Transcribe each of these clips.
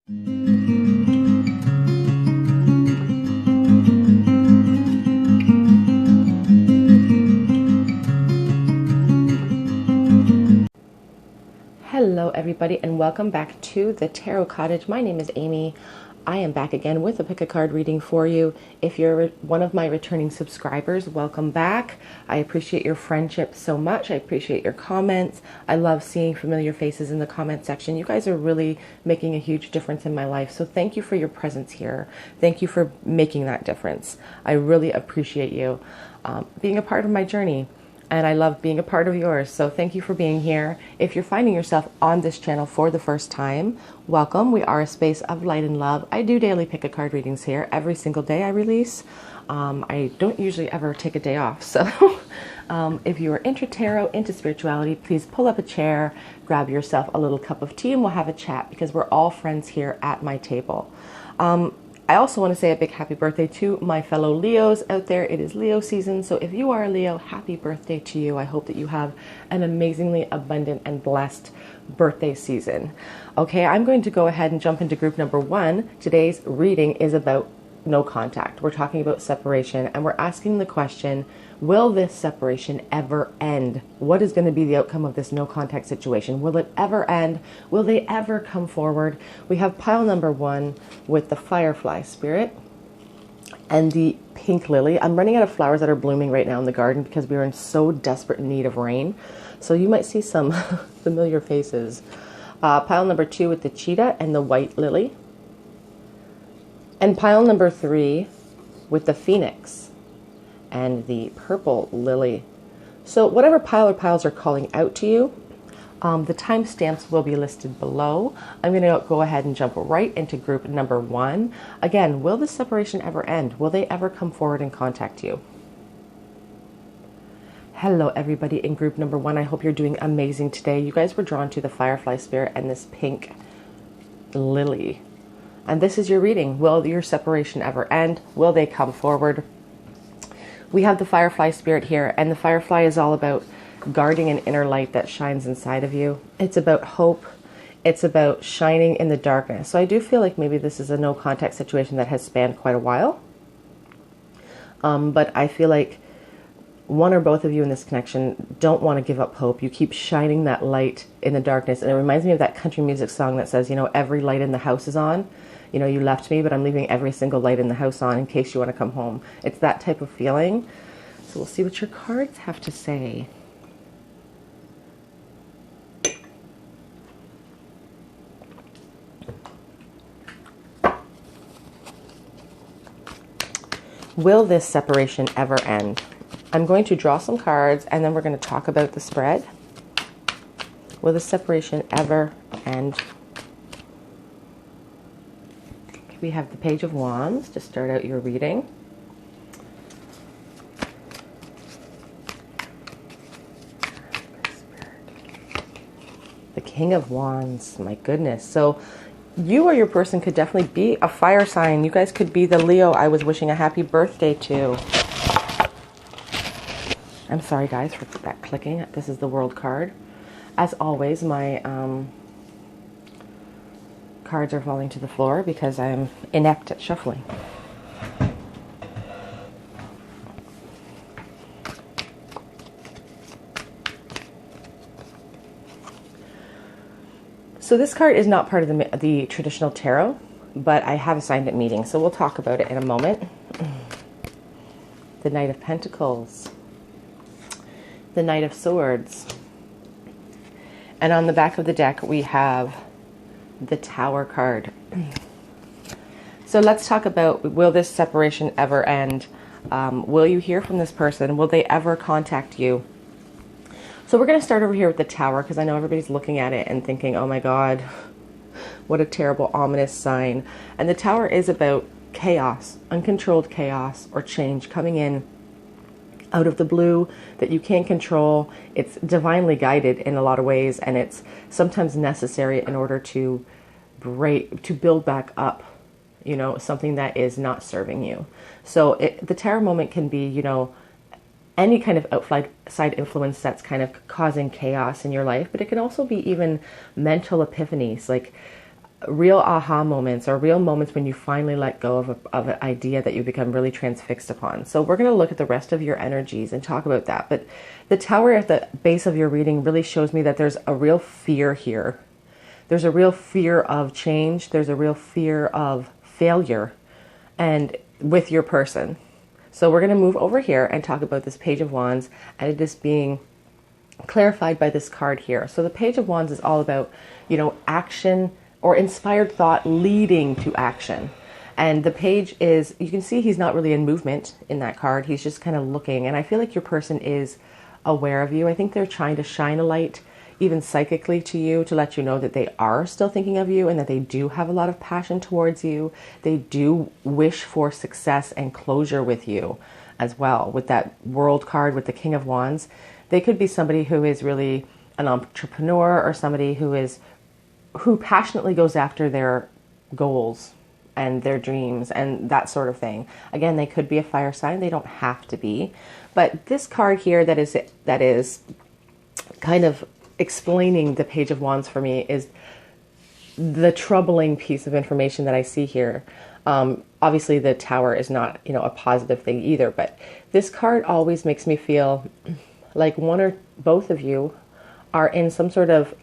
Hello everybody and welcome back to the Tarot Cottage. My name is Amy. I am back again with a pick a card reading for you. If you're one of my returning subscribers, welcome back. I appreciate your friendship so much. I appreciate your comments. I love seeing familiar faces in the comment section. You guys are really making a huge difference in my life. So thank you for your presence here. Thank you for making that difference. I really appreciate you being a part of my journey. And I love being a part of yours. So thank you for being here. If you're finding yourself on this channel for the first time, welcome. We are a space of light and love. I do daily pick a card readings here. Every single day I release. I don't usually ever take a day off. So if you are into tarot, into spirituality, please pull up a chair, grab yourself a little cup of tea, and we'll have a chat because we're all friends here at my table. I also want to say a big happy birthday to my fellow Leos out there. It is Leo season, so if you are a Leo, happy birthday to you. I hope that you have an amazingly abundant and blessed birthday season. Okay, I'm going to go ahead and jump into group number one. Today's reading is about no contact. We're talking about separation, and we're asking the question, will this separation ever end? What is going to be the outcome of this no contact situation? Will it ever end? Will they ever come forward? We have pile number one with the firefly spirit and the pink lily. I'm running out of flowers that are blooming right now in the garden because we are in so desperate need of rain. So you might see some familiar faces. Pile number two with the cheetah and the white lily. And pile number three with the phoenix and the purple lily. So whatever pile or piles are calling out to you, the timestamps will be listed below. I'm going to go ahead and jump right into group number one. Again, will this separation ever end? Will they ever come forward and contact you? Hello everybody in group number one. I hope you're doing amazing today. You guys were drawn to the firefly spirit and this pink lily. And this is your reading. Will your separation ever end? Will they come forward? We have the firefly spirit here, and the firefly is all about guarding an inner light that shines inside of you. It's about hope. It's about shining in the darkness. So I do feel like maybe this is a no contact situation that has spanned quite a while. But I feel like one or both of you in this connection don't want to give up hope. You keep shining that light in the darkness. And it reminds me of that country music song that says, you know, every light in the house is on. You know, you left me, but I'm leaving every single light in the house on in case you want to come home. It's that type of feeling. So we'll see what your cards have to say. Will this separation ever end? I'm going to draw some cards and then we're going to talk about the spread. Will the separation ever end? We have the Page of Wands to start out your reading. The King of Wands, my goodness. So you or your person could definitely be a fire sign. You guys could be the Leo I was wishing a happy birthday to. I'm sorry guys for that clicking. This is the World card. As always, my cards are falling to the floor because I'm inept at shuffling. So this card is not part of the traditional tarot, but I have assigned it meaning, so we'll talk about it in a moment. The Knight of Pentacles, the Knight of Swords, and on the back of the deck we have the Tower card. So let's talk about, will this separation ever end? Will you hear from this person? Will they ever contact you? So we're going to start over here with the Tower because I know everybody's looking at it and thinking, oh my God, what a terrible, ominous sign. And the Tower is about chaos, uncontrolled chaos or change coming in out of the blue that you can't control. It's divinely guided in a lot of ways, and it's sometimes necessary in order to build back up, you know, something that is not serving you. So the Tower moment can be, you know, any kind of outside influence that's kind of causing chaos in your life, but it can also be even mental epiphanies. Like real aha moments, or real moments when you finally let go of an idea that you become really transfixed upon. So we're going to look at the rest of your energies and talk about that. But the Tower at the base of your reading really shows me that there's a real fear here. There's a real fear of change. There's a real fear of failure and with your person. So we're going to move over here and talk about this Page of Wands, and it is being clarified by this card here. So the Page of Wands is all about, you know, action or inspired thought leading to action. And the page is, you can see he's not really in movement in that card. He's just kind of looking. And I feel like your person is aware of you. I think they're trying to shine a light, even psychically, to you, to let you know that they are still thinking of you and that they do have a lot of passion towards you. They do wish for success and closure with you as well. With that World card, with the King of Wands, they could be somebody who is really an entrepreneur, or somebody who passionately goes after their goals and their dreams and that sort of thing. Again, they could be a fire sign. They don't have to be. But this card here that is kind of explaining the Page of Wands for me is the troubling piece of information that I see here. Obviously, the Tower is not, you know, a positive thing either, but this card always makes me feel like one or both of you are in some sort of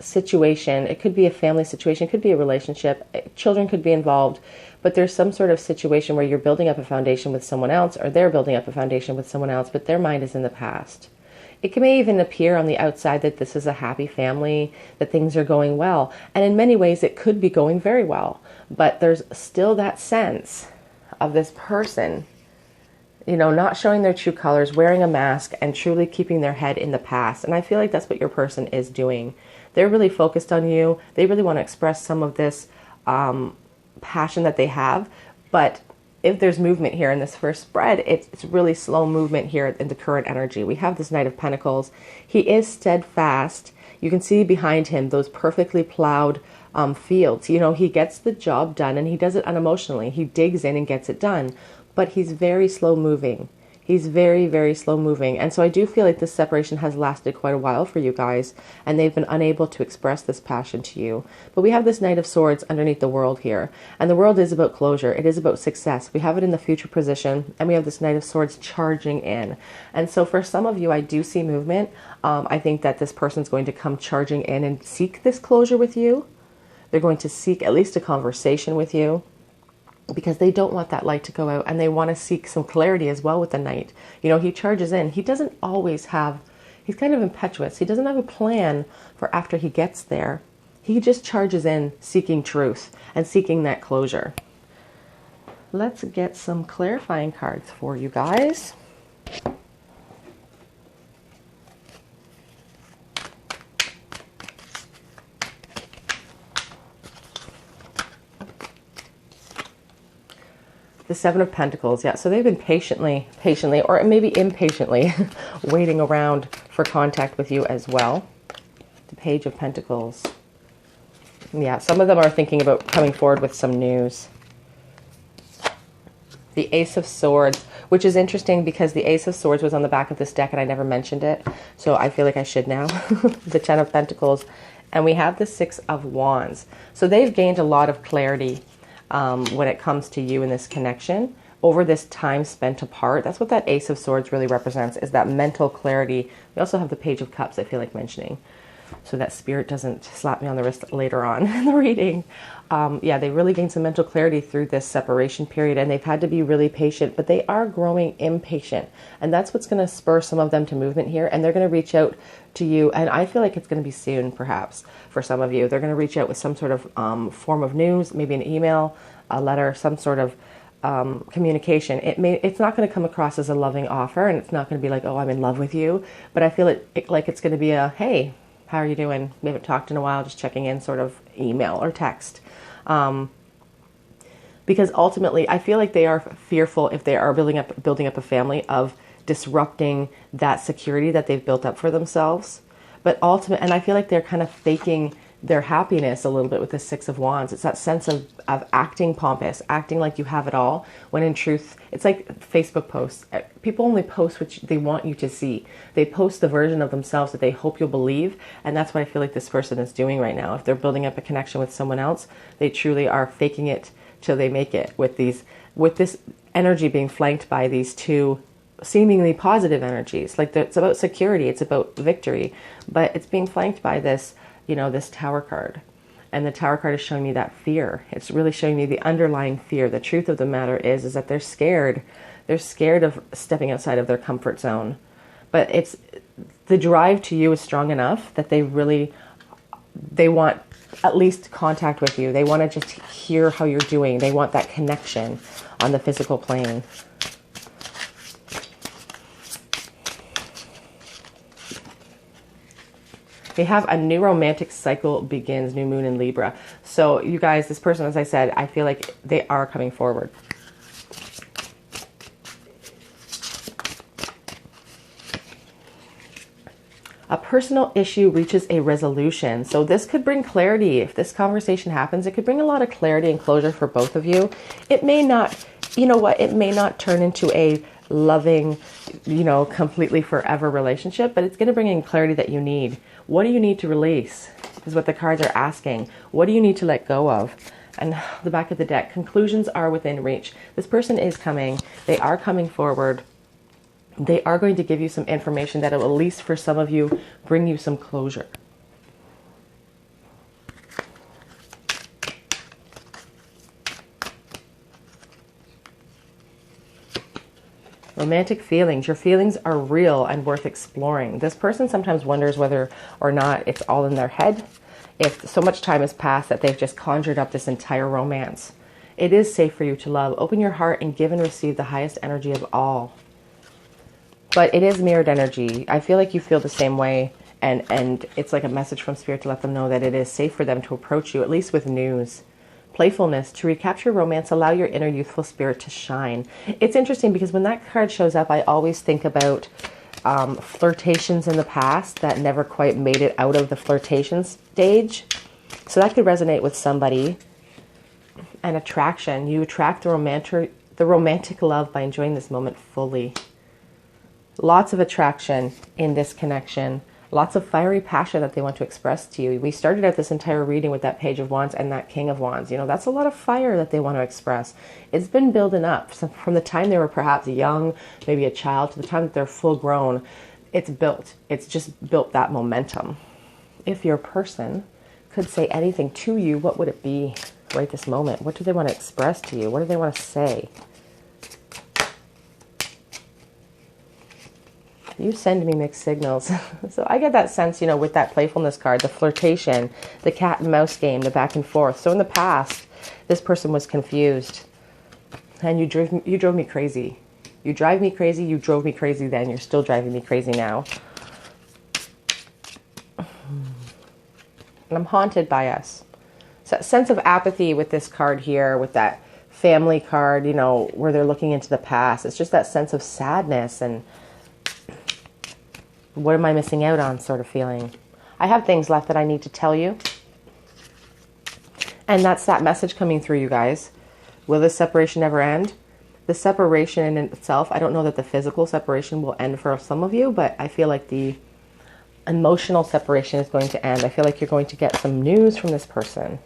situation. It could be a family situation, it could be a relationship, children could be involved, but there's some sort of situation where you're building up a foundation with someone else, or they're building up a foundation with someone else, but their mind is in the past. It may even appear on the outside that this is a happy family, that things are going well, and in many ways it could be going very well, but there's still that sense of this person, you know, not showing their true colors, wearing a mask, and truly keeping their head in the past. And I feel like that's what your person is doing. They're really focused on you. They really want to express some of this passion that they have. But if there's movement here in this first spread, it's really slow movement here in the current energy. We have this Knight of Pentacles. He is steadfast. You can see behind him those perfectly plowed fields. You know, he gets the job done, and he does it unemotionally. He digs in and gets it done. But he's very slow moving. He's very, very slow moving. And so I do feel like this separation has lasted quite a while for you guys, and they've been unable to express this passion to you. But we have this Knight of Swords underneath the World here. And the World is about closure. It is about success. We have it in the future position, and we have this Knight of Swords charging in. And so for some of you, I do see movement. I think that this person's going to come charging in and seek this closure with you. They're going to seek at least a conversation with you, because they don't want that light to go out, and they want to seek some clarity as well with the Knight. You know, he charges in. He doesn't always have, he's kind of impetuous. He doesn't have a plan for after he gets there. He just charges in seeking truth and seeking that closure. Let's get some clarifying cards for you guys. The Seven of Pentacles, yeah. So they've been patiently, or maybe impatiently waiting around for contact with you as well. The Page of Pentacles. Yeah, some of them are thinking about coming forward with some news. The Ace of Swords, which is interesting because the Ace of Swords was on the back of this deck and I never mentioned it. So I feel like I should now. The Ten of Pentacles. And we have the Six of Wands. So they've gained a lot of clarity when it comes to you in this connection over this time spent apart. That's what that Ace of Swords really represents, is that mental clarity. We also have the Page of Cups, I feel like mentioning, so that spirit doesn't slap me on the wrist later on in the reading. Yeah, they really gained some mental clarity through this separation period, and they've had to be really patient, but they are growing impatient. And that's what's going to spur some of them to movement here, and they're going to reach out to you, and I feel like it's going to be soon, perhaps, for some of you. They're going to reach out with some sort of form of news, maybe an email, a letter, some sort of communication. It's not going to come across as a loving offer, and it's not going to be like, oh, I'm in love with you, but I feel like it's going to be a, hey, how are you doing? We haven't talked in a while, just checking in, sort of email or text. Because ultimately, I feel like they are fearful, if they are building up a family, of disrupting that security that they've built up for themselves. But and I feel like they're kind of faking their happiness a little bit with the Six of Wands. It's that sense of acting pompous, acting like you have it all, when in truth, it's like Facebook posts. People only post what they want you to see. They post the version of themselves that they hope you'll believe, and that's what I feel like this person is doing right now. If they're building up a connection with someone else, they truly are faking it till they make it, with this energy being flanked by these two seemingly positive energies. Like it's about security, it's about victory, but it's being flanked by this, this Tower card. And the Tower card is showing me that fear. It's really showing me the underlying fear. The truth of the matter is that they're scared. They're scared of stepping outside of their comfort zone. But it's the drive to you is strong enough that they want at least contact with you. They want to just hear how you're doing. They want that connection on the physical plane. They have a new romantic cycle begins, new moon in Libra. So you guys, this person, as I said, I feel like they are coming forward. A personal issue reaches a resolution. So this could bring clarity. If this conversation happens, it could bring a lot of clarity and closure for both of you. It may not, it may not turn into a loving, completely forever relationship, but it's going to bring in clarity that you need. What do you need to release is what the cards are asking. What do you need to let go of? And the back of the deck, conclusions are within reach. This person is coming. They are coming forward. They are going to give you some information that will, at least for some of you, bring you some closure. Romantic feelings. Your feelings are real and worth exploring. This person sometimes wonders whether or not it's all in their head. If so much time has passed that they've just conjured up this entire romance. It is safe for you to love. Open your heart and give and receive the highest energy of all. But it is mirrored energy. I feel like you feel the same way. And it's like a message from Spirit to let them know that it is safe for them to approach you, at least with news. Playfulness. To recapture romance, allow your inner youthful spirit to shine. It's interesting because when that card shows up, I always think about flirtations in the past that never quite made it out of the flirtation stage. So that could resonate with somebody. And attraction. You attract the romantic love by enjoying this moment fully. Lots of attraction in this connection. Lots of fiery passion that they want to express to you. We started out this entire reading with that Page of Wands and that King of Wands. That's a lot of fire that they want to express. It's been building up. So from the time they were perhaps young, maybe a child, to the time that they're full grown, it's built. It's just built that momentum. If your person could say anything to you, what would it be right this moment? What do they want to express to you? What do they want to say? You send me mixed signals. So I get that sense, with that playfulness card, the flirtation, the cat and mouse game, the back and forth. So in the past, this person was confused. And you drove me crazy. You drive me crazy. You drove me crazy then. You're still driving me crazy now. And I'm haunted by us. So that sense of apathy with this card here, with that family card, where they're looking into the past. It's just that sense of sadness and what am I missing out on sort of feeling. I have things left that I need to tell you. And that's that message coming through, you guys. Will this separation ever end? The separation in itself, I don't know that the physical separation will end for some of you, but I feel like the emotional separation is going to end. I feel like you're going to get some news from this person.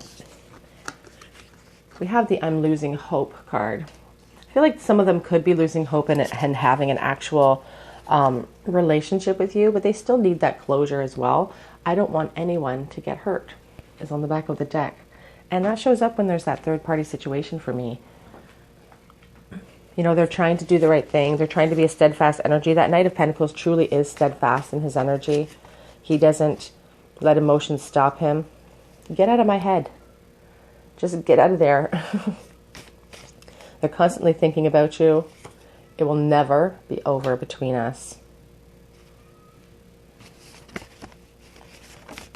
We have the I'm losing hope card. I feel like some of them could be losing hope and having an actual relationship with you, but they still need that closure as well. I don't want anyone to get hurt is on the back of the deck. And that shows up when there's that third party situation for me. They're trying to do the right thing. They're trying to be a steadfast energy. That Knight of Pentacles truly is steadfast in his energy. He doesn't let emotions stop him. Get out of my head. Just get out of there. They're constantly thinking about you. It will never be over between us.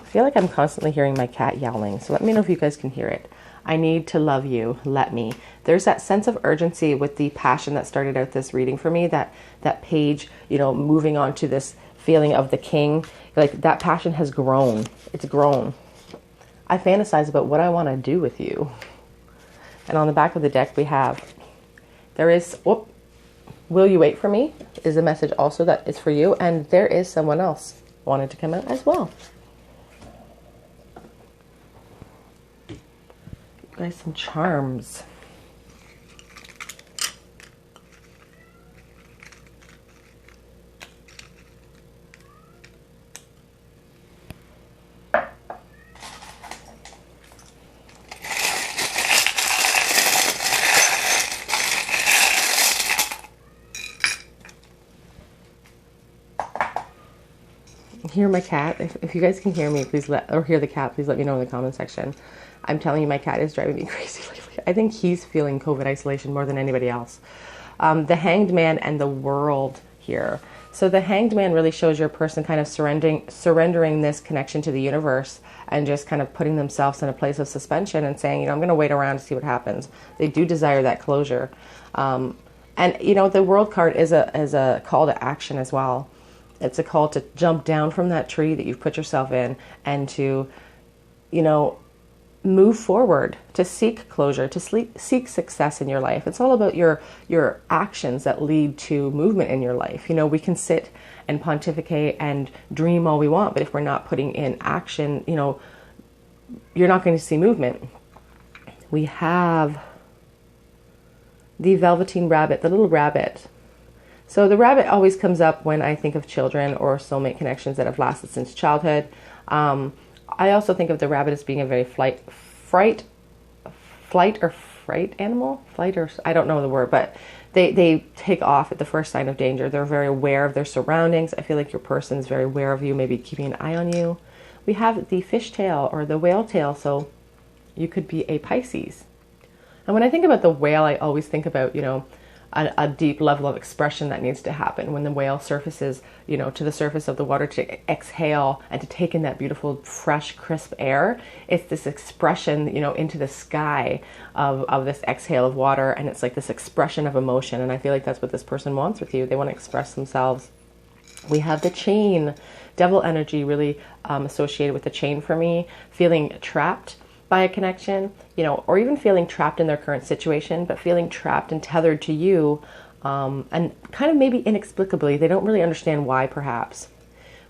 I feel like I'm constantly hearing my cat yowling, so let me know if you guys can hear it. I need to love you. Let me. There's that sense of urgency with the passion that started out this reading for me, that page, moving on to this feeling of the king. Like that passion has grown. It's grown. I fantasize about what I want to do with you. And on the back of the deck we have, there is, will you wait for me? Is a message also that is for you. And there is someone else wanted to come out as well. Guys, some charms. Hear my cat. If you guys can hear me, please or hear the cat, please let me know in the comment section. I'm telling you, my cat is driving me crazy lately. I think he's feeling COVID isolation more than anybody else. The Hanged Man and the World here. So the Hanged Man really shows your person kind of surrendering this connection to the universe and just kind of putting themselves in a place of suspension and saying, I'm going to wait around to see what happens. They do desire that closure. And, the World card is a call to action as well. It's a call to jump down from that tree that you've put yourself in and to, move forward, to seek closure, to seek success in your life. It's all about your actions that lead to movement in your life. We can sit and pontificate and dream all we want, but if we're not putting in action, you're not going to see movement. We have the Velveteen Rabbit, the little rabbit. So the rabbit always comes up when I think of children or soulmate connections that have lasted since childhood. I also think of the rabbit as being a very flight animal. I don't know the word, but they take off at the first sign of danger. They're very aware of their surroundings. I feel like your person is very aware of you, maybe keeping an eye on you. We have the fishtail or the whale tail, so you could be a Pisces. And when I think about the whale, I always think about, a deep level of expression that needs to happen when the whale surfaces, to the surface of the water to exhale and to take in that beautiful, fresh, crisp air. It's this expression, into the sky of this exhale of water. And it's like this expression of emotion. And I feel like that's what this person wants with you. They want to express themselves. We have the chain, devil energy really associated with the chain for me, feeling trapped by a connection, or even feeling trapped in their current situation, but feeling trapped and tethered to you, and kind of maybe inexplicably. They don't really understand why, perhaps.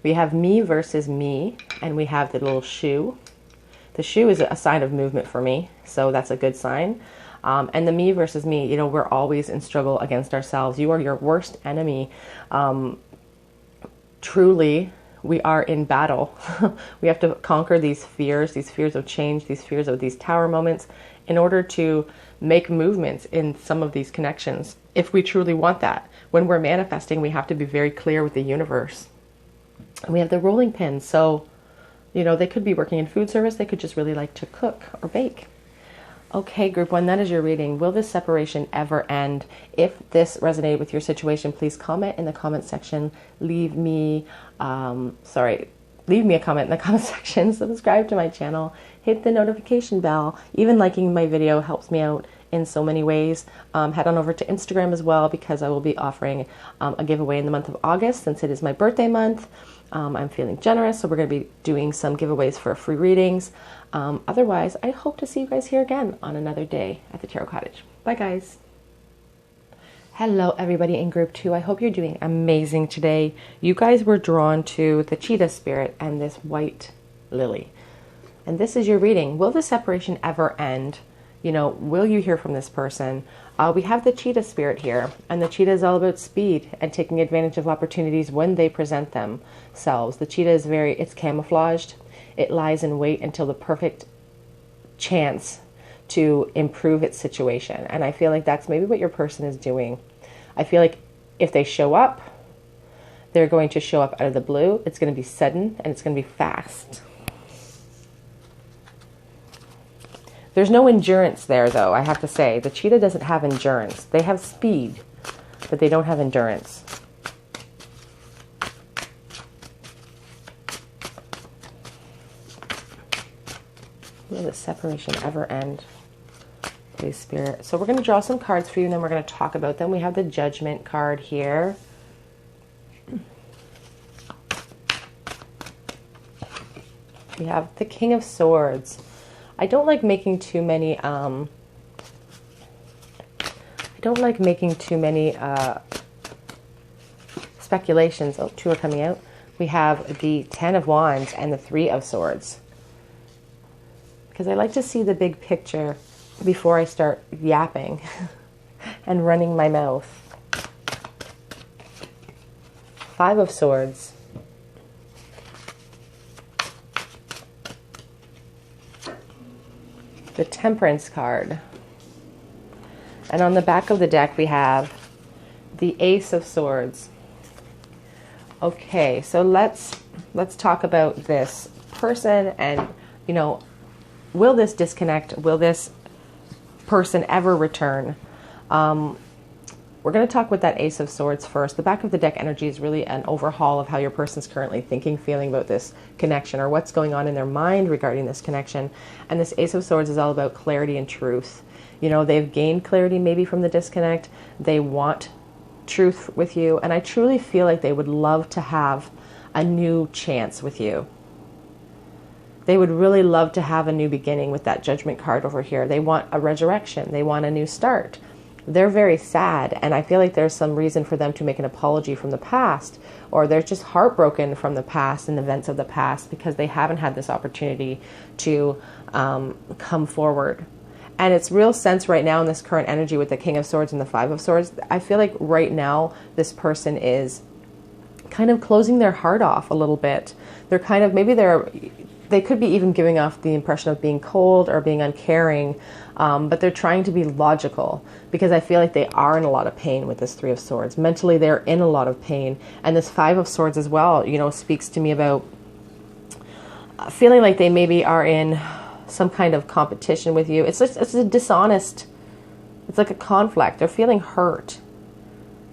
We have me versus me, and we have the little shoe. The shoe is a sign of movement for me, so that's a good sign. And the me versus me, we're always in struggle against ourselves. You are your worst enemy. Truly, we are in battle. We have to conquer these fears of change, these fears of these tower moments in order to make movements in some of these connections. If we truly want that, when we're manifesting, we have to be very clear with the universe. And we have the rolling pins. So, they could be working in food service. They could just really like to cook or bake. Okay, group one, that is your reading. Will this separation ever end? If this resonated with your situation, please comment in the comment section. Leave me a comment in the comment section. Subscribe to my channel. Hit the notification bell. Even liking my video helps me out in so many ways. Head on over to Instagram as well, because I will be offering a giveaway in the month of August, since it is my birthday month. I'm feeling generous, so we're going to be doing some giveaways for free readings. Otherwise, I hope to see you guys here again on another day at the Tarot Cottage. Bye, guys. Hello, everybody in group 2. I hope you're doing amazing today. You guys were drawn to the cheetah spirit and this white lily. And this is your reading. Will the separation ever end? Will you hear from this person? We have the cheetah spirit here, and the cheetah is all about speed and taking advantage of opportunities when they present themselves. The cheetah is it's camouflaged. It lies in wait until the perfect chance to improve its situation. And I feel like that's maybe what your person is doing. I feel like if they show up, they're going to show up out of the blue. It's going to be sudden and it's going to be fast. There's no endurance there, though, I have to say. The cheetah doesn't have endurance. They have speed, but they don't have endurance. Will the separation ever end? Please, Spirit. So we're going to draw some cards for you, and then we're going to talk about them. We have the Judgment card here. we have the King of Swords. I don't like making too many, speculations. Oh, two are coming out. We have the Ten of Wands and the Three of Swords. Because I like to see the big picture before I start yapping and running my mouth. Five of Swords. The Temperance card. And on the back of the deck we have the Ace of Swords. Okay, so let's talk about this person and, you know, will this disconnect? Will this person ever return? We're going to talk with that Ace of Swords first. The back of the deck energy is really an overhaul of how your person's currently thinking, feeling about this connection, or what's going on in their mind regarding this connection. And this Ace of Swords is all about clarity and truth. You know, they've gained clarity maybe from the disconnect. They want truth with you. And I truly feel like they would love to have a new chance with you. They would really love to have a new beginning with that Judgment card over here. They want a resurrection. They want a new start. They're very sad, and I feel like there's some reason for them to make an apology from the past, or they're just heartbroken from the past and events of the past because they haven't had this opportunity to come forward. And it's real sense right now in this current energy with the King of Swords and the Five of Swords. I feel like right now this person is kind of closing their heart off a little bit. They're kind of, maybe they could be even giving off the impression of being cold or being uncaring, but they're trying to be logical, because I feel like they are in a lot of pain with this Three of Swords. Mentally, they're in a lot of pain. And this Five of Swords as well, you know, speaks to me about feeling like they maybe are in some kind of competition with you. It's a dishonest, it's like a conflict. They're feeling hurt.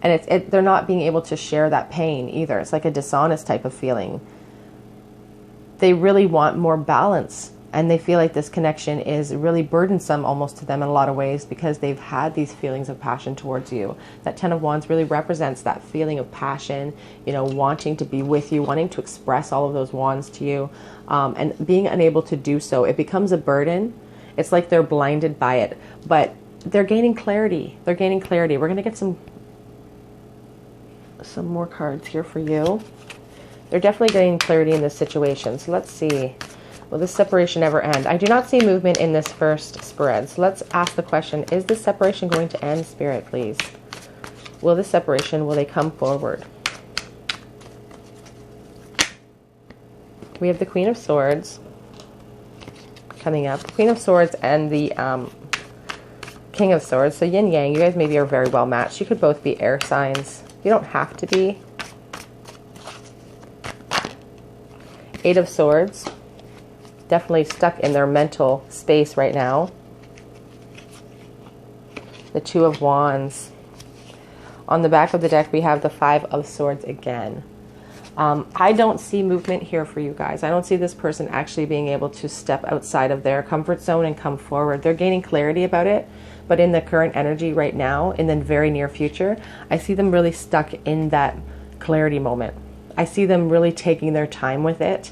And they're not being able to share that pain either. It's like a dishonest type of feeling. They really want more balance, and they feel like this connection is really burdensome almost to them in a lot of ways, because they've had these feelings of passion towards you. That Ten of Wands really represents that feeling of passion, you know, wanting to be with you, wanting to express all of those wands to you, and being unable to do so. It becomes a burden. It's like they're blinded by it, but they're gaining clarity. They're gaining clarity. We're going to get some more cards here for you. They're definitely getting clarity in this situation. So let's see. Will this separation ever end? I do not see movement in this first spread. So let's ask the question, is this separation going to end, Spirit, please? Will this separation, will they come forward? We have the Queen of Swords coming up. The Queen of Swords and the King of Swords. So yin yang, you guys maybe are very well matched. You could both be air signs. You don't have to be. Eight of Swords. Definitely stuck in their mental space right now. The Two of Wands. On the back of the deck, we have the Five of Swords again. I don't see movement here for you guys. I don't see this person actually being able to step outside of their comfort zone and come forward. They're gaining clarity about it, but in the current energy right now, in the very near future, I see them really stuck in that clarity moment. I see them really taking their time with it,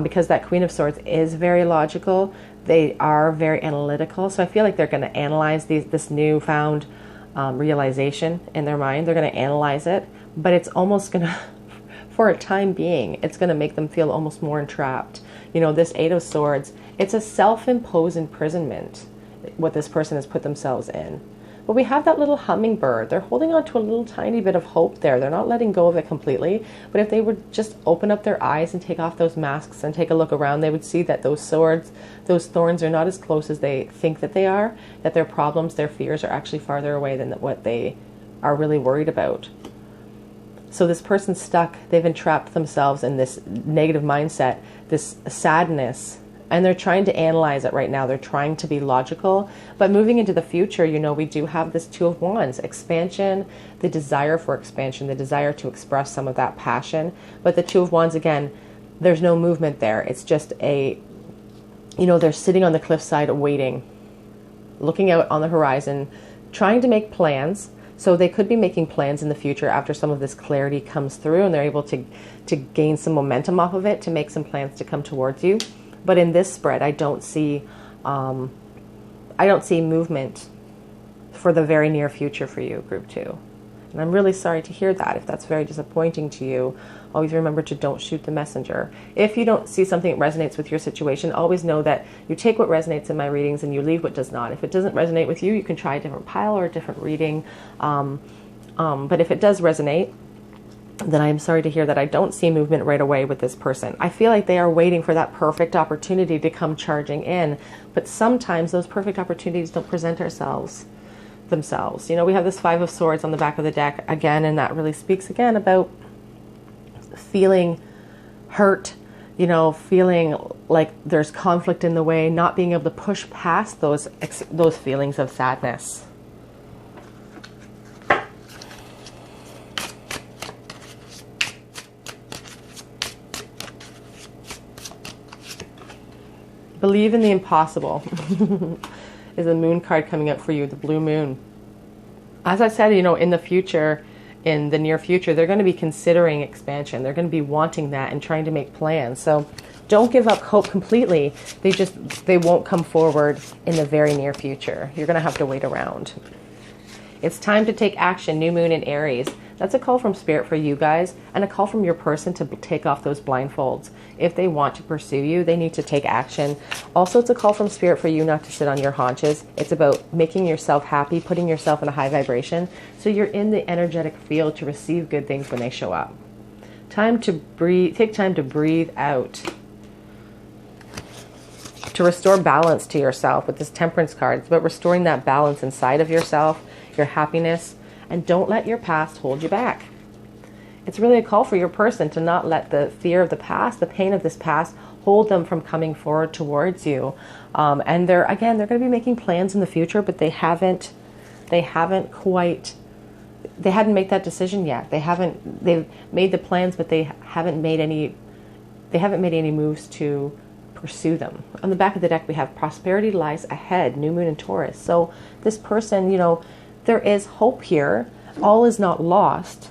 because that Queen of Swords is very logical. They are very analytical. So I feel like they're going to analyze this newfound realization in their mind. They're going to analyze it, but it's almost going to, for a time being, it's going to make them feel almost more entrapped. You know, this Eight of Swords, it's a self-imposed imprisonment, what this person has put themselves in. But we have that little hummingbird. They're holding on to a little tiny bit of hope there. They're not letting go of it completely. But if they would just open up their eyes and take off those masks and take a look around, they would see that those swords, those thorns are not as close as they think that they are, that their problems, their fears are actually farther away than what they are really worried about. So this person's stuck. They've entrapped themselves in this negative mindset, this sadness, and they're trying to analyze it right now. They're trying to be logical. But moving into the future, you know, we do have this Two of Wands, expansion, the desire for expansion, the desire to express some of that passion. But the Two of Wands, again, there's no movement there. It's just a, you know, they're sitting on the cliffside waiting, looking out on the horizon, trying to make plans. So they could be making plans in the future after some of this clarity comes through and they're able to gain some momentum off of it, to make some plans to come towards you. But in this spread, I don't see movement for the very near future for you, group 2. And I'm really sorry to hear that. If that's very disappointing to you, always remember to don't shoot the messenger. If you don't see something that resonates with your situation, always know that you take what resonates in my readings and you leave what does not. If it doesn't resonate with you, you can try a different pile or a different reading. But if it does resonate, then I'm sorry to hear that I don't see movement right away with this person. I feel like they are waiting for that perfect opportunity to come charging in. But sometimes those perfect opportunities don't present themselves. You know, we have this 5 of Swords on the back of the deck again, and that really speaks again about feeling hurt, you know, feeling like there's conflict in the way, not being able to push past those feelings of sadness. Believe in the impossible is a moon card coming up for you, the blue moon. As I said, you know, in the future, in the near future, they're going to be considering expansion. They're going to be wanting that and trying to make plans. So don't give up hope completely. They won't come forward in the very near future. You're going to have to wait around. It's time to take action. New moon in Aries. That's a call from Spirit for you guys, and a call from your person to take off those blindfolds. If they want to pursue you, they need to take action. Also, it's a call from Spirit for you not to sit on your haunches. It's about making yourself happy, putting yourself in a high vibration, so you're in the energetic field to receive good things when they show up. Time to breathe. Take time to breathe out. To restore balance to yourself with this Temperance card. It's about restoring that balance inside of yourself, your happiness, and don't let your past hold you back. It's really a call for your person to not let the fear of the past, the pain of this past, hold them from coming forward towards you. And they're going to be making plans in the future, but they hadn't made that decision yet. They've made the plans, but they haven't made any moves to pursue them. On the back of the deck, we have prosperity lies ahead, new moon in Taurus. So this person, you know, there is hope here. All is not lost.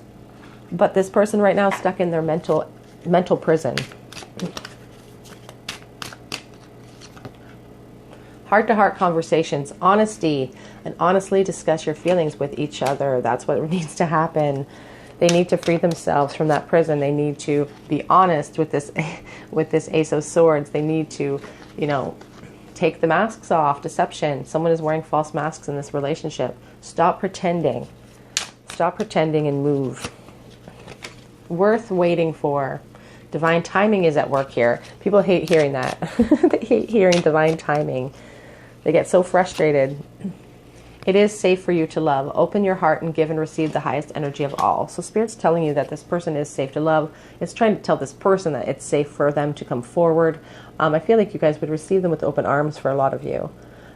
But this person right now is stuck in their mental prison. Heart-to-heart conversations, honesty, and honestly discuss your feelings with each other. That's what needs to happen. They need to free themselves from that prison. They need to be honest with this Ace of Swords. They need to, you know, take the masks off. Deception. Someone is wearing false masks in this relationship. Stop pretending. Stop pretending and move. Worth waiting for. Divine timing is at work here. People hate hearing that. They hate hearing divine timing. They get so frustrated. It is safe for you to love. Open your heart and give and receive the highest energy of all. So Spirit's telling you that this person is safe to love. It's trying to tell this person that it's safe for them to come forward. I feel like you guys would receive them with open arms for a lot of you.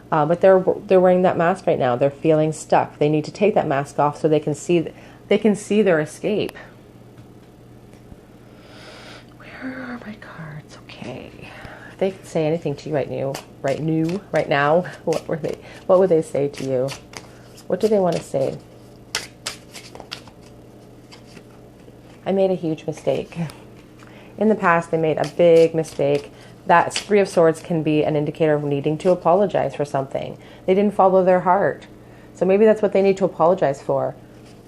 But they're wearing that mask right now. They're feeling stuck. They need to take that mask off so they can see their escape. Where are my cards? Okay. If they could say anything to you right now, what would they say to you? What do they want to say? I made a huge mistake. In the past, they made a big mistake. That 3 of Swords can be an indicator of needing to apologize for something. They didn't follow their heart. So maybe that's what they need to apologize for.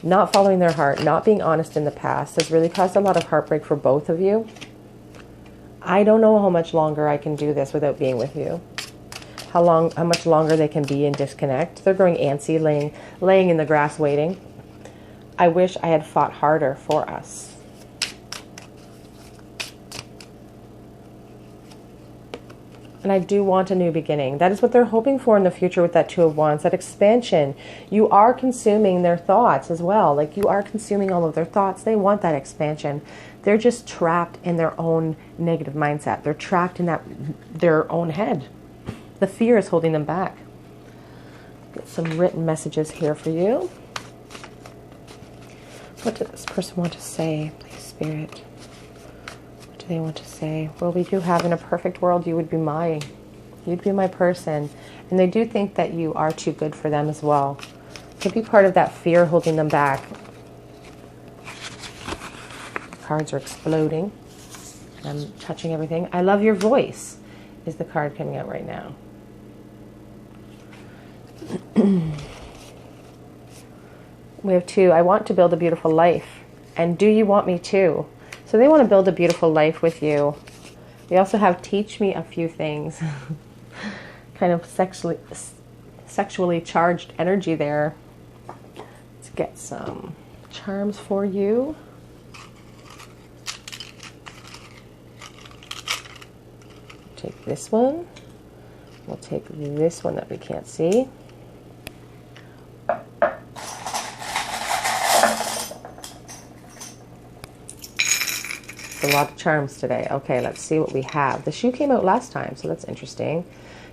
Not following their heart, not being honest in the past has really caused a lot of heartbreak for both of you. I don't know how much longer I can do this without being with you. How much longer they can be in disconnect. They're growing antsy, laying in the grass waiting. I wish I had fought harder for us. And I do want a new beginning. That is what they're hoping for in the future with that 2 of Wands, that expansion. You are consuming their thoughts as well. Like, you are consuming all of their thoughts. They want that expansion. They're just trapped in their own negative mindset. They're trapped in their own head. The fear is holding them back. Get some written messages here for you. What does this person want to say, please, Spirit? What do they want to say? Well, we do have, in a perfect world, you'd be my person. And they do think that you are too good for them as well. Could be part of that fear holding them back. The cards are exploding. I'm touching everything. I love your voice. is the card coming out right now. We have 2. I want to build a beautiful life. And do you want me to? So they want to build a beautiful life with you. We also have teach me a few things. Kind of sexually charged energy there. Let's get some charms for you. Take this one. We'll take this one that we can't see. A lot of charms today. Okay, let's see what we have. The shoe came out last time, so that's interesting.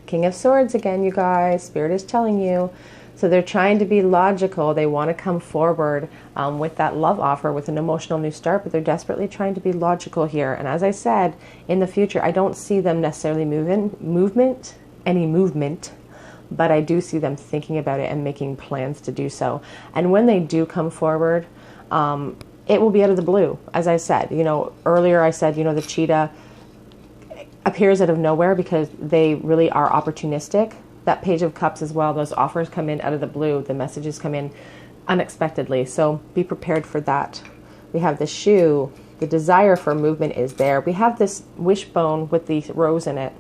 King of Swords again, you guys. Spirit is telling you. So they're trying to be logical. They want to come forward with that love offer, with an emotional new start, but they're desperately trying to be logical here. And as I said, in the future, I don't see them necessarily movement, but I do see them thinking about it and making plans to do so. And when they do come forward, it will be out of the blue. As I said, you know, earlier I said, you know, the cheetah appears out of nowhere because they really are opportunistic. That Page of Cups as well, those offers come in out of the blue. The messages come in unexpectedly. So be prepared for that. We have the shoe. The desire for movement is there. We have this wishbone with the rose in it.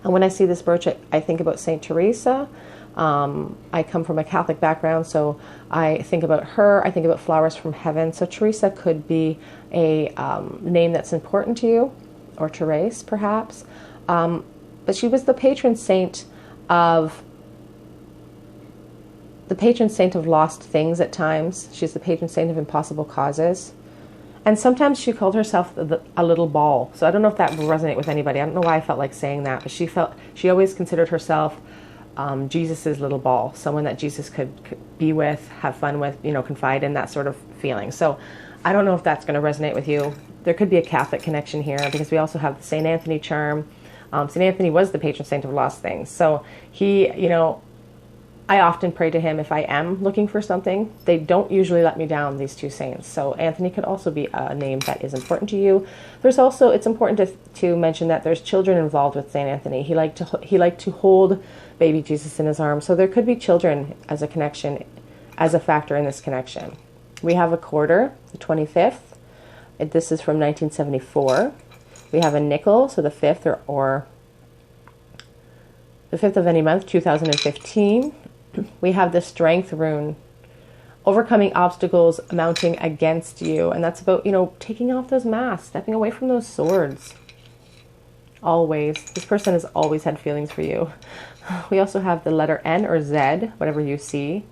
And when I see this brooch, I think about Saint Teresa. I come from a Catholic background, so I think about her. I think about flowers from heaven. So Teresa could be a name that's important to you, or Therese perhaps. But she was the patron saint of lost things at times. She's the patron saint of impossible causes. And sometimes she called herself a little ball. So I don't know if that will resonate with anybody. I don't know why I felt like saying that, but she always considered herself Jesus's little ball, someone that Jesus could be with, have fun with, you know, confide in, that sort of feeling. So I don't know if that's going to resonate with you. There could be a Catholic connection here because we also have the St. Anthony charm. St. Anthony was the patron saint of lost things. So he, you know, I often pray to him if I am looking for something. They don't usually let me down, these two saints. So Anthony could also be a name that is important to you. There's also, it's important to mention that there's children involved with St. Anthony. He liked to hold baby Jesus in his arms. So there could be children as a connection, as a factor in this connection. We have a quarter, the 25th. This is from 1974. We have a nickel, so the 5th or the 5th of any month, 2015. We have the strength rune, overcoming obstacles mounting against you. And that's about, you know, taking off those masks, stepping away from those swords. Always. This person has always had feelings for you. We also have the letter N or Z, whatever you see.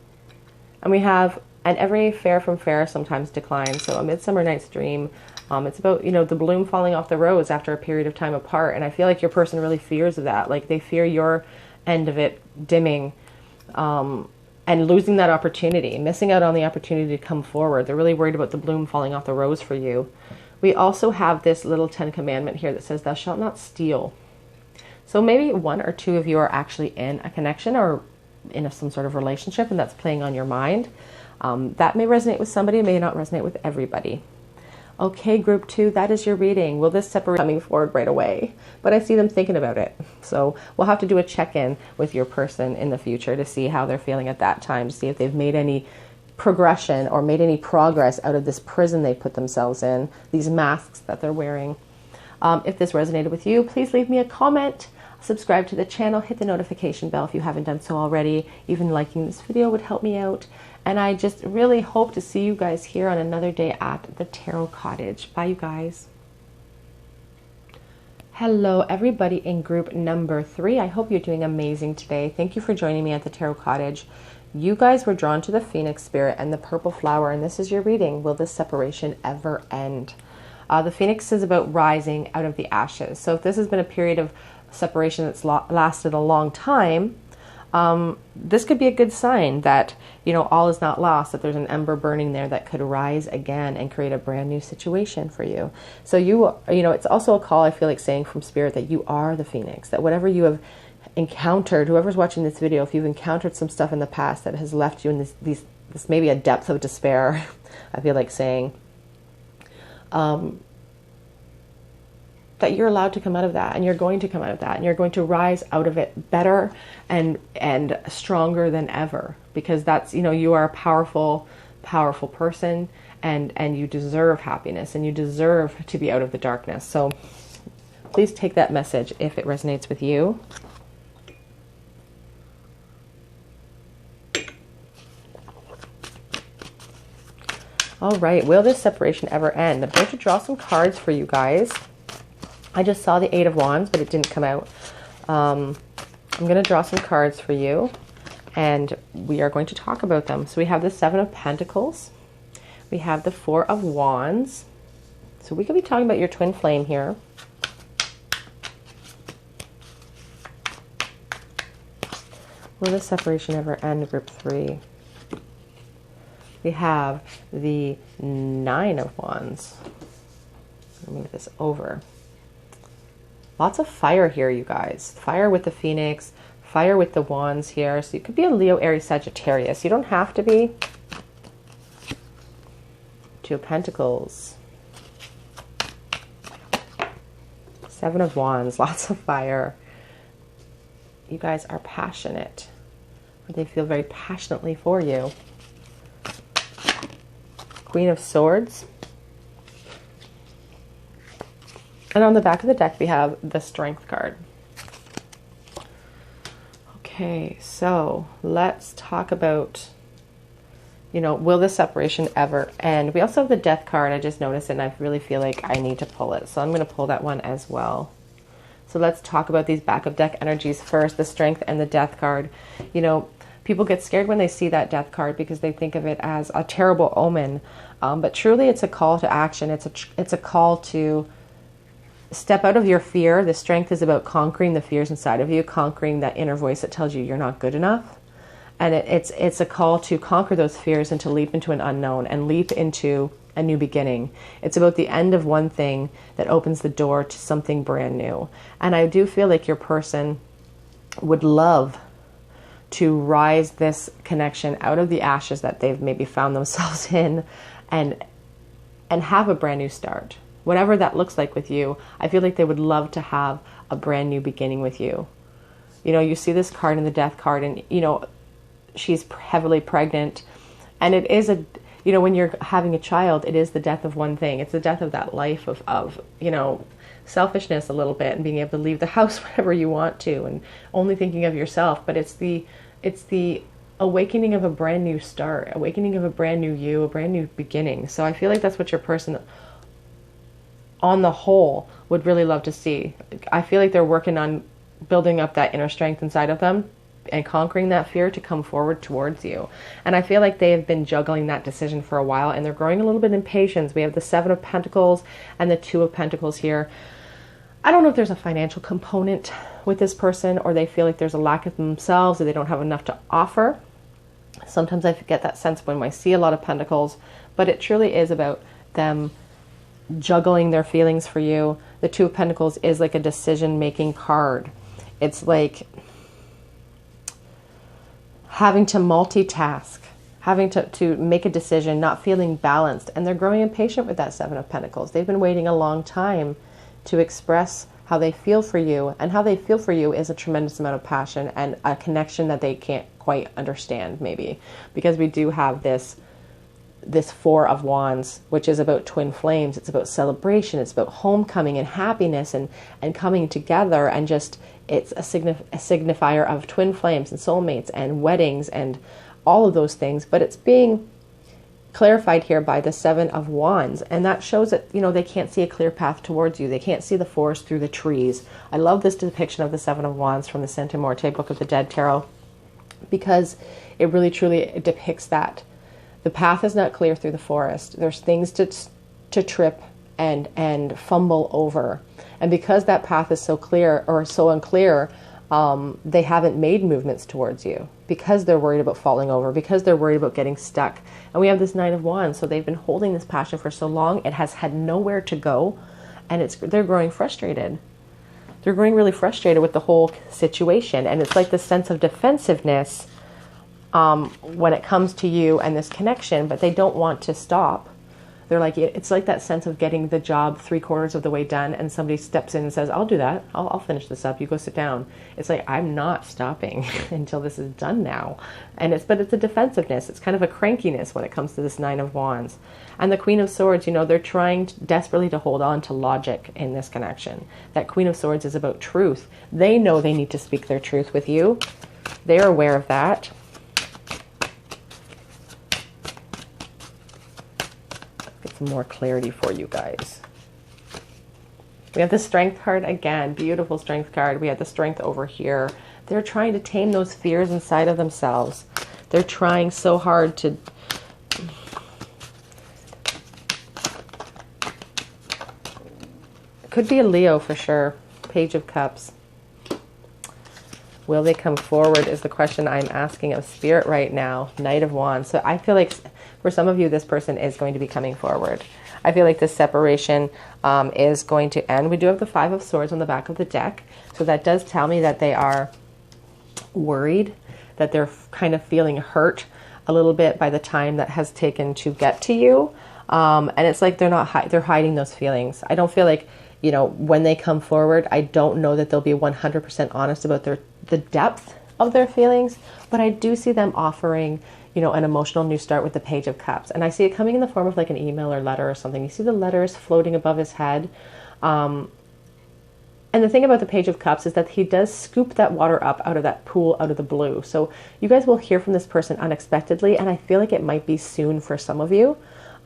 And we have, and every fair from fair sometimes declines. So A Midsummer Night's Dream. It's about, you know, the bloom falling off the rose after a period of time apart. And I feel like your person really fears of that. Like they fear your end of it dimming. And losing that opportunity, missing out on the opportunity to come forward. They're really worried about the bloom falling off the rose for you. We also have this little 10 commandment here that says, thou shalt not steal. So maybe one or two of you are actually in a connection or in some sort of relationship, and that's playing on your mind. That may resonate with somebody, it may not resonate with everybody. Okay, group 2, that is your reading. Will this separate coming forward right away? But I see them thinking about it. So we'll have to do a check-in with your person in the future to see how they're feeling at that time, to see if they've made any progression or made any progress out of this prison they put themselves in, these masks that they're wearing. If this resonated with you, please leave me a comment, subscribe to the channel, hit the notification bell if you haven't done so already. Even liking this video would help me out. And I just really hope to see you guys here on another day at the Tarot Cottage. Bye, you guys. Hello, everybody in group number 3. I hope you're doing amazing today. Thank you for joining me at the Tarot Cottage. You guys were drawn to the Phoenix Spirit and the Purple Flower, and this is your reading. Will this separation ever end? The Phoenix is about rising out of the ashes. So if this has been a period of separation that's lasted a long time, this could be a good sign that, you know, all is not lost, that there's an ember burning there that could rise again and create a brand new situation for you. So you know, it's also a call, I feel like saying from Spirit, that you are the Phoenix, that whatever you have encountered, whoever's watching this video, if you've encountered some stuff in the past that has left you in this maybe a depth of despair, I feel like saying, that you're allowed to come out of that, and you're going to come out of that, and you're going to rise out of it better and stronger than ever, because that's, you are a powerful person, and you deserve happiness, and you deserve to be out of the darkness. So please take that message if it resonates with you. All right, will this separation ever end? I'm going to draw some cards for you guys. I just saw the Eight of Wands, but it didn't come out. I'm going to draw some cards for you, and we are going to talk about them. So we have the Seven of Pentacles. We have the Four of Wands. So we could be talking about your twin flame here. Will this separation ever end? Group 3. We have the Nine of Wands. Let me move this over. Lots of fire here, you guys. Fire with the Phoenix, fire with the Wands here. So you could be a Leo, Aries, Sagittarius. You don't have to be. Two of Pentacles. Seven of Wands, lots of fire. You guys are passionate. They feel very passionately for you. Queen of Swords. And on the back of the deck, we have the Strength card. Okay, so let's talk about, will this separation ever end? We also have the Death card. I just noticed it, and I really feel like I need to pull it. So I'm going to pull that one as well. So let's talk about these back of deck energies first, the Strength and the Death card. People get scared when they see that Death card because they think of it as a terrible omen. But truly, it's a call to action. It's a call to step out of your fear. The Strength is about conquering the fears inside of you, conquering that inner voice that tells you you're not good enough. And it's a call to conquer those fears and to leap into an unknown and leap into a new beginning. It's about the end of one thing that opens the door to something brand new. And I do feel like your person would love to rise this connection out of the ashes that they've maybe found themselves in, and have a brand new start. Whatever that looks like with you, I feel like they would love to have a brand new beginning with you. You see this card in the Death card, and she's heavily pregnant, and it is when you're having a child, it is the death of one thing. It's the death of that life of selfishness a little bit, and being able to leave the house whenever you want to, and only thinking of yourself. But it's the awakening of a brand new start, awakening of a brand new you, a brand new beginning. So I feel like that's what your person, on the whole, would really love to see. I feel like they're working on building up that inner strength inside of them and conquering that fear to come forward towards you. And I feel like they have been juggling that decision for a while, and they're growing a little bit in patience. We have the Seven of Pentacles and the Two of Pentacles here. I don't know if there's a financial component with this person, or they feel like there's a lack of themselves, or they don't have enough to offer. Sometimes I get that sense when I see a lot of Pentacles, but it truly is about them juggling their feelings for you. The Two of Pentacles is like a decision-making card. It's like having to multitask, having to make a decision, not feeling balanced. And they're growing impatient with that Seven of Pentacles. They've been waiting a long time to express how they feel for you. And how they feel for you is a tremendous amount of passion and a connection that they can't quite understand, maybe. Because we do have this Four of Wands, which is about twin flames. It's about celebration. It's about homecoming and happiness and coming together, and just, it's a signifier of twin flames and soulmates and weddings and all of those things. But it's being clarified here by the Seven of Wands, and that shows that they can't see a clear path towards you. They can't see the forest through the trees. I love this depiction of the Seven of Wands from the Santa Morte Book of the Dead Tarot, because it really truly depicts that the path is not clear through the forest. There's things to trip and fumble over, and because that path is so clear or so unclear, they haven't made movements towards you because they're worried about falling over, because they're worried about getting stuck. And we have this Nine of Wands, so they've been holding this passion for so long, it has had nowhere to go, and they're growing frustrated. They're growing really frustrated with the whole situation, and it's like this sense of defensiveness when it comes to you and this connection, but they don't want to stop. They're like, it's like that sense of getting the job 3/4 of the way done and somebody steps in and says, I'll do that. I'll finish this up. You go sit down. It's like, I'm not stopping until this is done now. But it's a defensiveness. It's kind of a crankiness when it comes to this Nine of Wands. And the Queen of Swords, they're trying desperately to hold on to logic in this connection. That Queen of Swords is about truth. They know they need to speak their truth with you. They're aware of that. Get some more clarity for you guys. We have the Strength card again. Beautiful Strength card. We have the Strength over here. They're trying to tame those fears inside of themselves. They're trying so hard to... Could be a Leo for sure. Page of Cups. Will they come forward is the question I'm asking of Spirit right now. Knight of Wands. So I feel like for some of you, this person is going to be coming forward. I feel like this separation is going to end. We do have the Five of Swords on the back of the deck. So that does tell me that they are worried, that they're kind of feeling hurt a little bit by the time that has taken to get to you. And it's like they're hiding those feelings. I don't feel like, when they come forward, I don't know that they'll be 100% honest about the depth of their feelings, but I do see them offering, an emotional new start with the Page of Cups. And I see it coming in the form of like an email or letter or something. You see the letters floating above his head. And the thing about the Page of Cups is that he does scoop that water up out of that pool, out of the blue. So you guys will hear from this person unexpectedly, and I feel like it might be soon for some of you.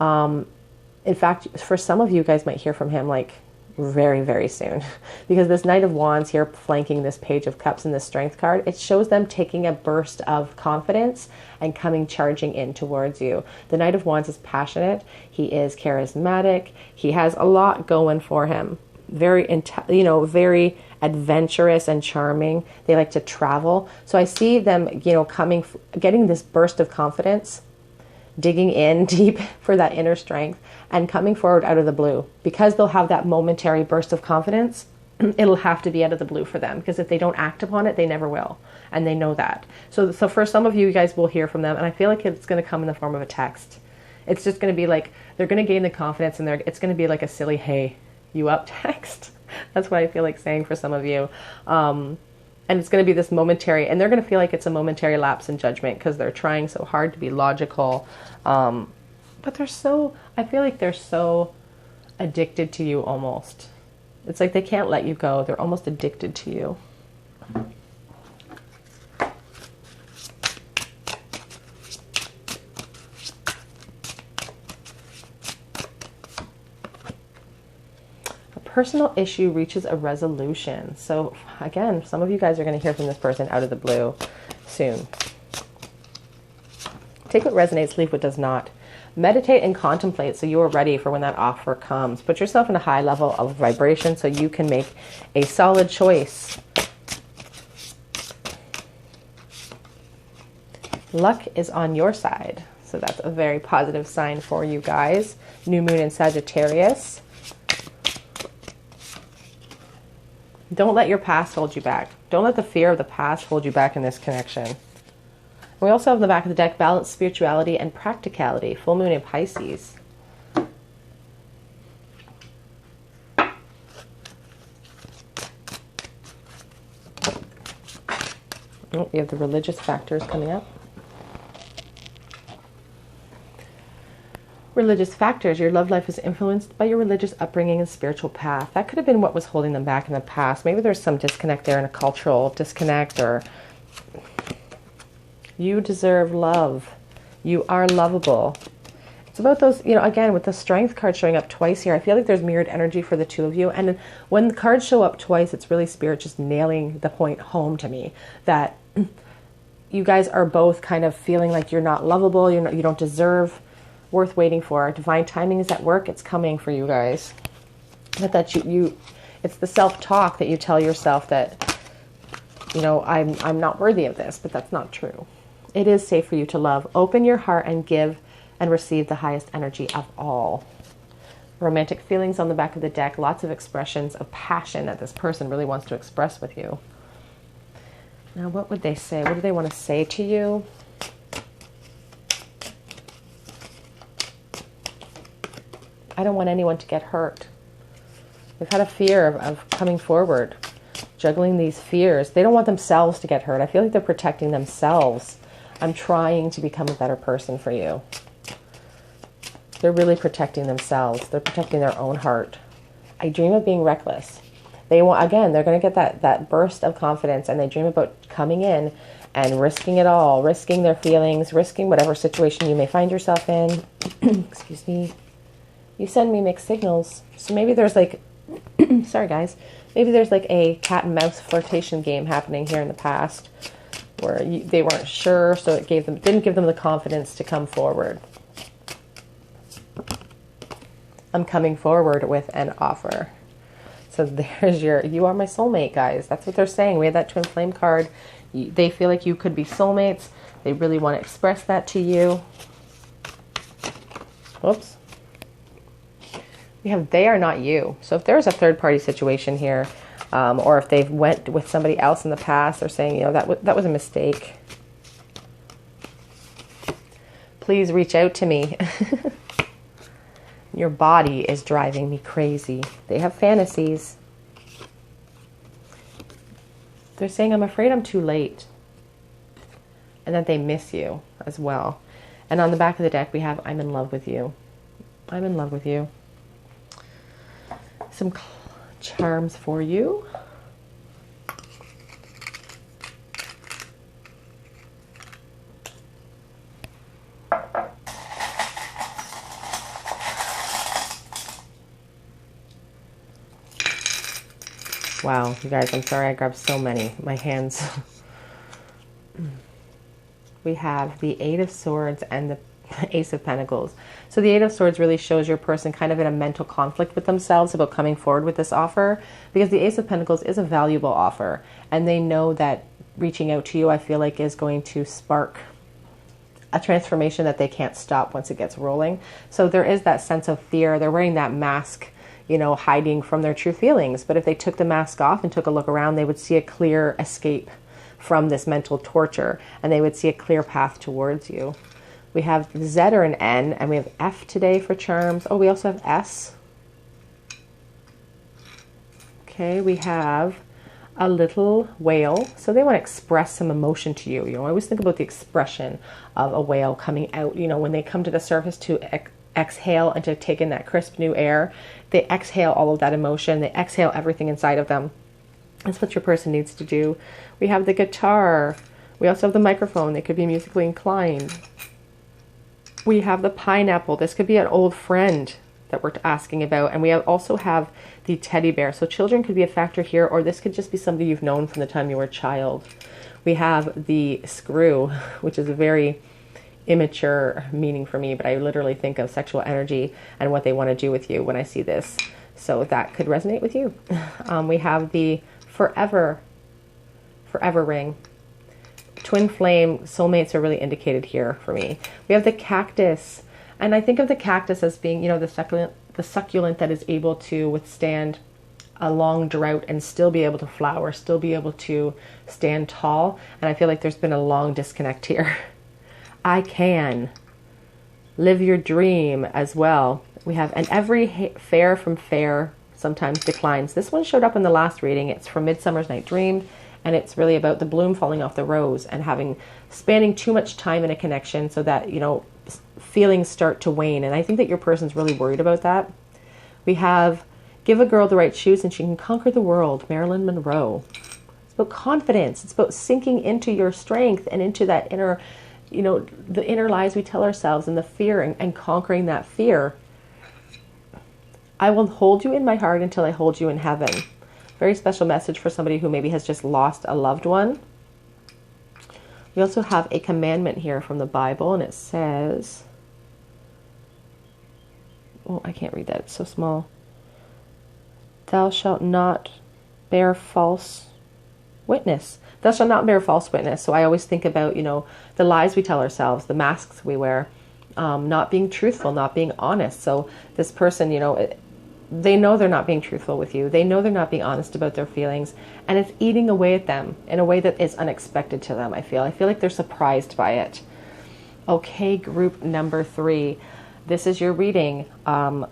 In fact, for some of you guys might hear from him like very, very soon, because this Knight of Wands here flanking this Page of Cups and this Strength card, it shows them taking a burst of confidence and charging in towards you. The Knight of Wands is passionate. He is charismatic. He has a lot going for him. Very adventurous and charming. They like to travel. So I see them, getting this burst of confidence, digging in deep for that inner strength and coming forward out of the blue. Because they'll have that momentary burst of confidence, it'll have to be out of the blue for them, because if they don't act upon it, they never will. And they know that. So for some of you guys will hear from them, and I feel like it's going to come in the form of a text. It's just going to be like, they're going to gain the confidence, and it's going to be like a silly, hey, you up text. That's what I feel like saying for some of you. And it's going to be this momentary, and they're going to feel like it's a momentary lapse in judgment because they're trying so hard to be logical. But I feel like they're so addicted to you almost. It's like they can't let you go. They're almost addicted to you. A personal issue reaches a resolution. So again, some of you guys are going to hear from this person out of the blue soon. Take what resonates, leave what does not. Meditate and contemplate so you are ready for when that offer comes. Put yourself in a high level of vibration so you can make a solid choice. Luck is on your side. So that's a very positive sign for you guys. New moon in Sagittarius. Don't let your past hold you back. Don't let the fear of the past hold you back in this connection. We also have in the back of the deck, balance, spirituality, and practicality. Full moon in Pisces. Oh, we have the religious factors coming up. Religious factors. Your love life is influenced by your religious upbringing and spiritual path. That could have been what was holding them back in the past. Maybe there's some disconnect there, in a cultural disconnect, or you deserve love. You are lovable. It's about those, again, with the Strength card showing up twice here, I feel like there's mirrored energy for the two of you. And when the cards show up twice, it's really Spirit just nailing the point home to me that you guys are both kind of feeling like you're not lovable, you don't deserve, worth waiting for. Divine timing is at work. It's coming for you guys. But that it's the self-talk that you tell yourself that, I'm not worthy of this, but that's not true. It is safe for you to love. Open your heart and give and receive the highest energy of all. Romantic feelings on the back of the deck. Lots of expressions of passion that this person really wants to express with you. Now, what would they say? What do they want to say to you? I don't want anyone to get hurt. They've had a fear of coming forward, juggling these fears. They don't want themselves to get hurt. I feel like they're protecting themselves. I'm trying to become a better person for you. They're really protecting themselves. They're protecting their own heart. I dream of being reckless. They want, again, they're going to get that burst of confidence, and they dream about coming in and risking it all, risking their feelings, risking whatever situation you may find yourself in. Excuse me. You send me mixed signals. So maybe there's like, sorry guys, maybe there's like a cat and mouse flirtation game happening here in the past where they weren't sure, so it didn't give them the confidence to come forward. I'm coming forward with an offer. So there's you are my soulmate, guys. That's what they're saying. We had that twin flame card. They feel like you could be soulmates. They really want to express that to you. Whoops. We have they are not you. So if there's a third party situation here, or if they've went with somebody else in the past, they're saying, you know, that was a mistake. Please reach out to me. Your body is driving me crazy. They have fantasies. They're saying, I'm afraid I'm too late. And that they miss you as well. And on the back of the deck, we have, I'm in love with you. I'm in love with you. Some charms for you. Wow, you guys, I'm sorry I grabbed so many. My hands. We have the Eight of Swords and the Ace of Pentacles. So the Eight of Swords really shows your person kind of in a mental conflict with themselves about coming forward with this offer, because the Ace of Pentacles is a valuable offer, and they know that reaching out to you, I feel like, is going to spark a transformation that they can't stop once it gets rolling. So there is that sense of fear. They're wearing that mask, you know, hiding from their true feelings. But if they took the mask off and took a look around, they would see a clear escape from this mental torture, and they would see a clear path towards you. We have Z or an N, and we have F today for charms. Oh, we also have S. Okay, we have a little whale. So they want to express some emotion to you. You know, I always think about the expression of a whale coming out, you know, when they come to the surface to exhale and to take in that crisp new air. They exhale all of that emotion. They exhale everything inside of them. That's what your person needs to do. We have the guitar. We also have the microphone. They could be musically inclined. We have the pineapple. This could be an old friend that we're asking about. And we also have the teddy bear. So children could be a factor here, or this could just be somebody you've known from the time you were a child. We have the screw, which is a very immature meaning for me, but I literally think of sexual energy and what they want to do with you when I see this. So that could resonate with you. We have the forever ring. Twin flame soulmates are really indicated here for me. We have the cactus, and I think of the cactus as being, you know, the succulent that is able to withstand a long drought and still be able to flower, still be able to stand tall. And I feel like there's been a long disconnect here. I can live your dream as well. We have, and every fair from fair sometimes declines. This one showed up in the last reading. It's from Midsummer's Night Dream, and it's really about the bloom falling off the rose and spanning too much time in a connection so that, you know, feelings start to wane. And I think that your person's really worried about that. We have give a girl the right shoes and she can conquer the world, Marilyn Monroe. It's about confidence. It's about sinking into your strength and into that inner, you know, the inner lies we tell ourselves and the fear, and conquering that fear. I will hold you in my heart until I hold you in heaven. Very special message for somebody who maybe has just lost a loved one. We also have a commandment here from the Bible, and it says, oh, I can't read that, it's so small. Thou shalt not bear false witness. Thou shalt not bear false witness. So I always think about, you know, the lies we tell ourselves, the masks we wear, not being truthful, not being honest. So this person, you know, they know they're not being truthful with you. They know they're not being honest about their feelings, and it's eating away at them in a way that is unexpected to them. I feel like they're surprised by it. Okay, group number 3. this is your reading.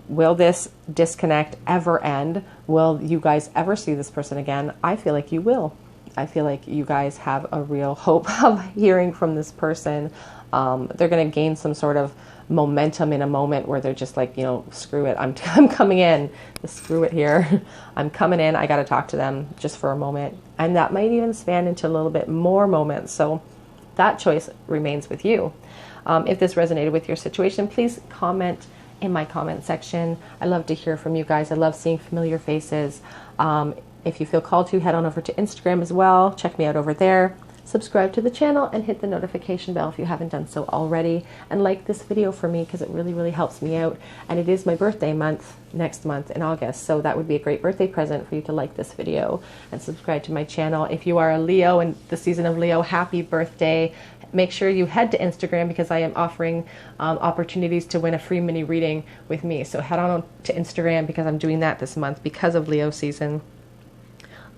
Will this disconnect ever end? Will you guys ever see this person again? I feel like you will. I feel like you guys have a real hope of hearing from this person. They're going to gain some sort of momentum in a moment where they're just like, you know, screw it. I'm coming in. Screw it here. I'm coming in. I got to talk to them just for a moment. And that might even span into a little bit more moments. So that choice remains with you. If this resonated with your situation, please comment in my comment section. I love to hear from you guys. I love seeing familiar faces. If you feel called to, head on over to Instagram as well. Check me out over there. Subscribe to the channel and hit the notification bell if you haven't done so already. And like this video for me because it really, really helps me out. And it is my birthday month next month in August. So that would be a great birthday present for you to like this video and subscribe to my channel. If you are a Leo and the season of Leo, happy birthday. Make sure you head to Instagram because I am offering opportunities to win a free mini reading with me. So head on to Instagram because I'm doing that this month because of Leo season.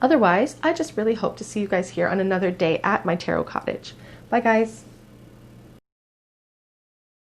Otherwise, I just really hope to see you guys here on another day at my Tarot Cottage. Bye, guys.